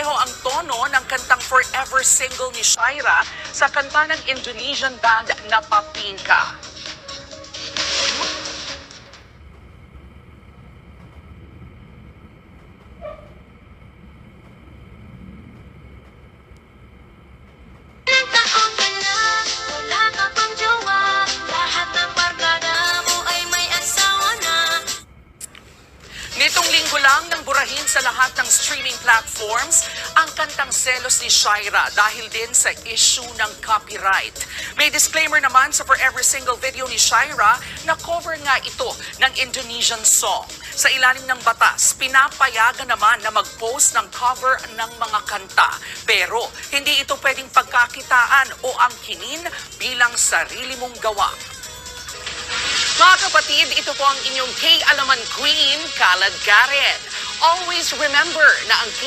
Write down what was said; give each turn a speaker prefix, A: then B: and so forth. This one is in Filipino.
A: pareho ang tono ng kantang Forever Single ni Shaira sa kanta ng Indonesian band na Papinka. Nitong linggo lang nang burahin sa lahat ng streaming platforms ang kantang Selos ni Shaira dahil din sa issue ng copyright. May disclaimer naman sa Forever Single video ni Shaira na cover nga ito ng Indonesian song. Sa ilalim ng batas, pinapayagan naman na mag-post ng cover ng mga kanta. Pero hindi ito pwedeng pagkakitaan o angkinin bilang sarili mong gawa. Mga kapatid, ito po ang inyong K-Alaman Queen, Kalad Karen. Always remember na ang